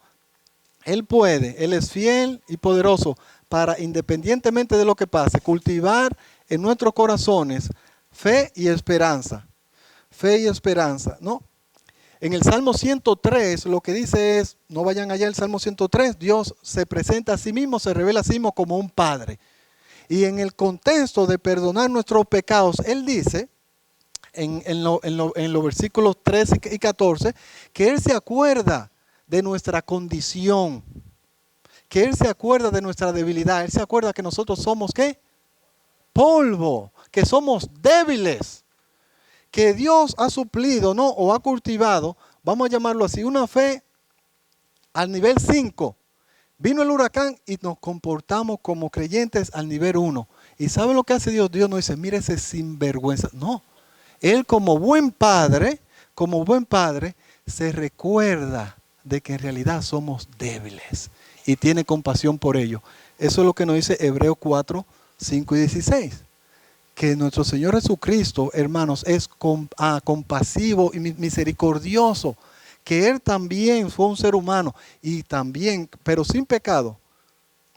Él es fiel y poderoso para, independientemente de lo que pase, cultivar en nuestros corazones fe y esperanza. Fe y esperanza, ¿no? En el Salmo 103 lo que dice es, no vayan allá al Salmo 103, Dios se presenta a sí mismo, se revela a sí mismo como un padre. Y en el contexto de perdonar nuestros pecados, Él dice, en los versículos 13 y 14, que Él se acuerda de nuestra condición, que Él se acuerda de nuestra debilidad, Él se acuerda que nosotros somos, ¿qué? Polvo, que somos débiles, que Dios ha suplido, ¿no? O ha cultivado, vamos a llamarlo así, una fe al nivel 5. Vino el huracán y nos comportamos como creyentes al nivel 1. ¿Y saben lo que hace Dios? Dios no dice, mire ese sinvergüenza. No, Él como buen padre, se recuerda de que en realidad somos débiles y tiene compasión por ello. Eso es lo que nos dice Hebreos 4, 5 y 16. Que nuestro Señor Jesucristo, hermanos, es compasivo y misericordioso. Que Él también fue un ser humano y también, pero sin pecado,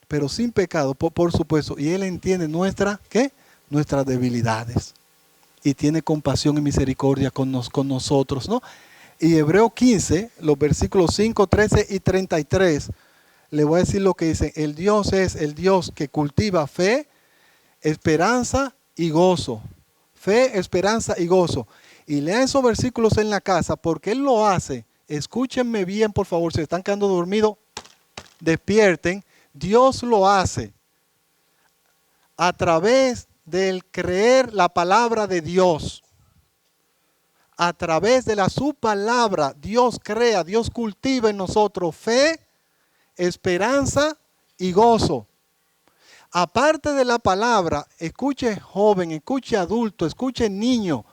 por supuesto. Y Él entiende nuestras debilidades. Y tiene compasión y misericordia con nosotros, ¿no? Y Hebreos 15, los versículos 5, 13 y 33, le voy a decir lo que dice. El Dios es el Dios que cultiva fe, esperanza y gozo. Fe, esperanza y gozo. Y lean esos versículos en la casa porque Él lo hace. Escúchenme bien, por favor. Si están quedando dormidos, despierten. Dios lo hace a través del creer la palabra de Dios. A través de su palabra, Dios crea, Dios cultiva en nosotros fe, esperanza y gozo. Aparte de la palabra, escuche joven, escuche adulto, escuche niño.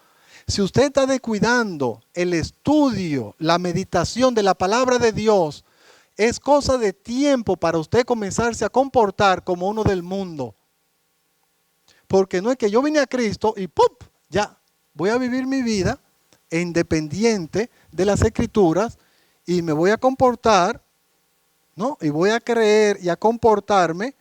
Si usted está descuidando el estudio, la meditación de la palabra de Dios, es cosa de tiempo para usted comenzarse a comportar como uno del mundo. Porque no es que yo vine a Cristo y ¡pum! Ya, voy a vivir mi vida independiente de las Escrituras y me voy a comportar, ¿no? Y voy a creer y a comportarme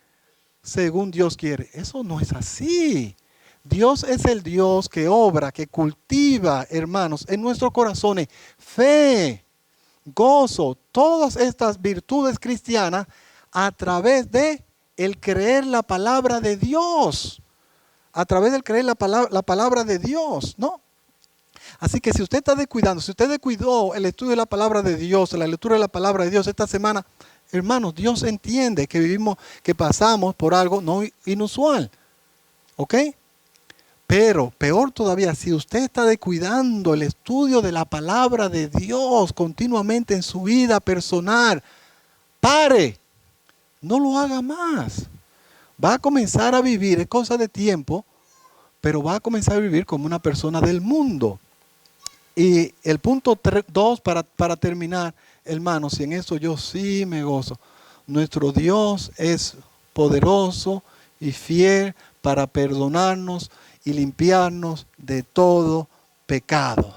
según Dios quiere. Eso no es así. Dios es el Dios que obra, que cultiva, hermanos, en nuestros corazones fe, gozo, todas estas virtudes cristianas a través de el creer la palabra de Dios. A través del creer la palabra de Dios, ¿no? Así que si usted está descuidando, si usted descuidó el estudio de la palabra de Dios, la lectura de la palabra de Dios esta semana, hermanos, Dios entiende que vivimos, que pasamos por algo no inusual. ¿Ok? Pero peor todavía, si usted está descuidando el estudio de la palabra de Dios continuamente en su vida personal, pare, no lo haga más. Va a comenzar a vivir, es cosa de tiempo, pero va a comenzar a vivir como una persona del mundo. Y el punto 2 para terminar, hermanos, y en eso yo sí me gozo. Nuestro Dios es poderoso y fiel para perdonarnos y limpiarnos de todo pecado.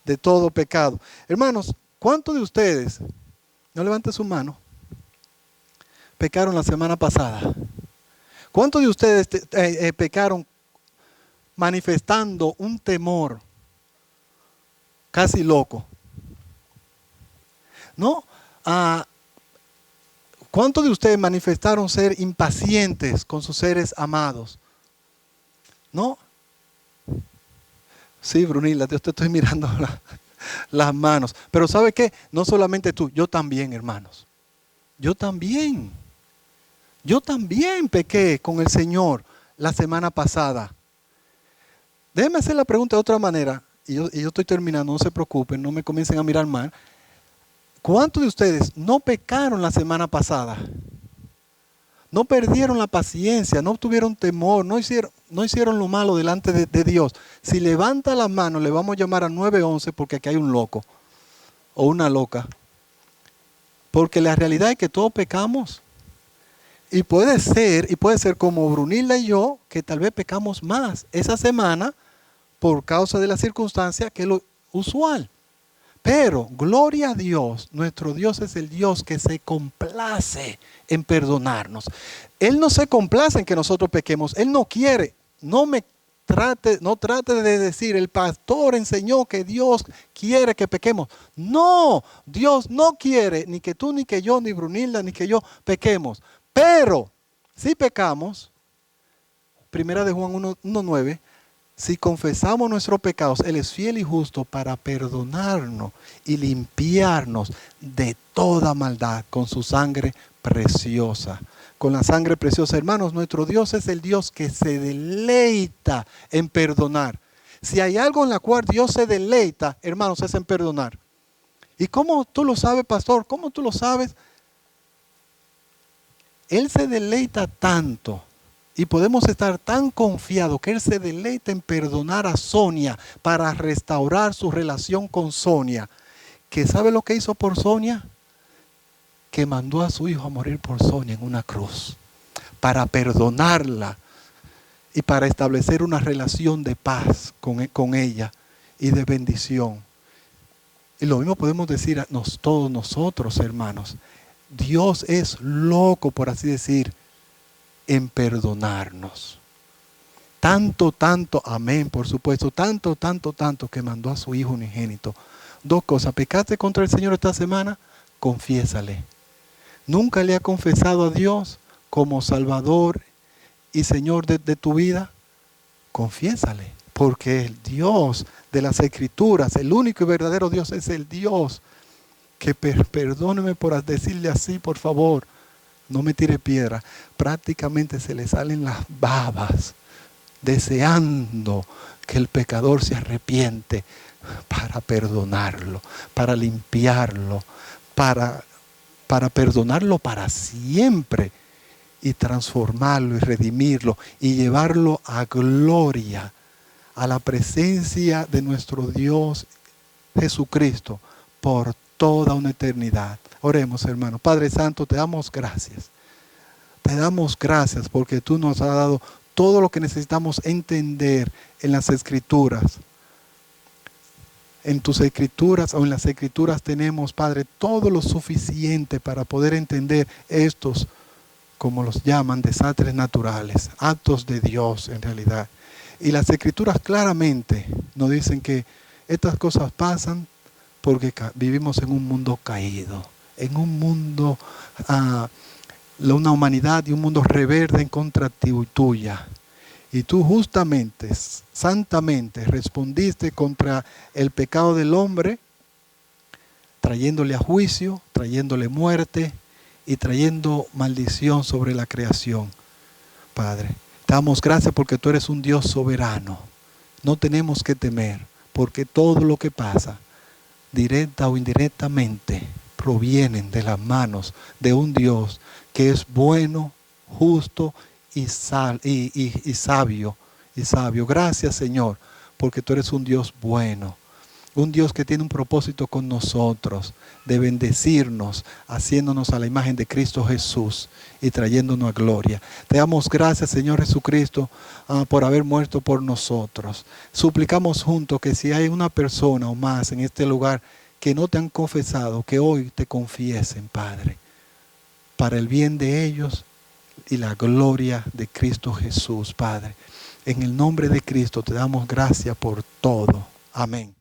De todo pecado. Hermanos, ¿cuántos de ustedes, no levanten su mano, pecaron la semana pasada? ¿Cuántos de ustedes pecaron manifestando un temor casi loco? ¿No? ¿Cuántos de ustedes manifestaron ser impacientes con sus seres amados? ¿No? Sí, Brunilda, yo te estoy mirando las manos. Pero ¿sabe qué? No solamente tú, yo también, hermanos. Yo también. Yo también pequé con el Señor la semana pasada. Déjenme hacer la pregunta de otra manera. Y yo estoy terminando, no se preocupen, no me comiencen a mirar mal. ¿Cuántos de ustedes no pecaron la semana pasada? No perdieron la paciencia, no tuvieron temor, no hicieron lo malo delante de Dios. Si levanta la mano, le vamos a llamar a 911 porque aquí hay un loco o una loca. Porque la realidad es que todos pecamos. Y puede ser como Brunilda y yo, que tal vez pecamos más esa semana por causa de la circunstancia que lo usual. Pero, gloria a Dios, nuestro Dios es el Dios que se complace en perdonarnos. Él no se complace en que nosotros pequemos. Él no quiere. No trate de decir, el pastor enseñó que Dios quiere que pequemos. No, Dios no quiere ni que tú, ni que yo, ni Brunilda, ni que yo pequemos. Pero, si pecamos, primera de Juan 1:9, si confesamos nuestros pecados, Él es fiel y justo para perdonarnos y limpiarnos de toda maldad con su sangre preciosa. Con la sangre preciosa, hermanos, nuestro Dios es el Dios que se deleita en perdonar. Si hay algo en la cual Dios se deleita, hermanos, es en perdonar. ¿Y cómo tú lo sabes, pastor? ¿Cómo tú lo sabes? Él se deleita tanto. Y podemos estar tan confiados que Él se deleita en perdonar a Sonia para restaurar su relación con Sonia. ¿Que sabe lo que hizo por Sonia? Que mandó a su hijo a morir por Sonia en una cruz. Para perdonarla y para establecer una relación de paz con ella y de bendición. Y lo mismo podemos decir a todos nosotros, hermanos. Dios es loco, por así decir, en perdonarnos. Tanto, amén, por supuesto, tanto, que mandó a su Hijo unigénito. Dos cosas, ¿pecaste contra el Señor esta semana? Confiésale. ¿Nunca le has confesado a Dios como Salvador y Señor de tu vida? Confiésale, porque el Dios de las Escrituras, el único y verdadero Dios, es el Dios que perdóneme por decirle así, por favor. No me tire piedra. Prácticamente se le salen las babas deseando que el pecador se arrepiente para perdonarlo, para limpiarlo, para perdonarlo para siempre y transformarlo y redimirlo y llevarlo a gloria, a la presencia de nuestro Dios Jesucristo por toda una eternidad. Oremos, hermano. Padre Santo, te damos gracias. Te damos gracias porque tú nos has dado todo lo que necesitamos entender en las Escrituras. En tus Escrituras o en las Escrituras tenemos, Padre, todo lo suficiente para poder entender estos, como los llaman, desastres naturales, actos de Dios en realidad. Y las Escrituras claramente nos dicen que estas cosas pasan porque vivimos en un mundo caído, en un mundo, una humanidad y un mundo rebelde en contra tuya. Y tú justamente, santamente, respondiste contra el pecado del hombre, trayéndole a juicio, trayéndole muerte y trayendo maldición sobre la creación. Padre, te damos gracias porque tú eres un Dios soberano. No tenemos que temer, porque todo lo que pasa, directa o indirectamente, provienen de las manos de un Dios que es bueno, justo y sabio. Gracias, Señor, porque tú eres un Dios bueno, un Dios que tiene un propósito con nosotros, de bendecirnos, haciéndonos a la imagen de Cristo Jesús y trayéndonos a gloria. Te damos gracias, Señor Jesucristo, por haber muerto por nosotros. Suplicamos juntos que si hay una persona o más en este lugar que no te han confesado, que hoy te confiesen, Padre, para el bien de ellos y la gloria de Cristo Jesús, Padre. En el nombre de Cristo te damos gracias por todo. Amén.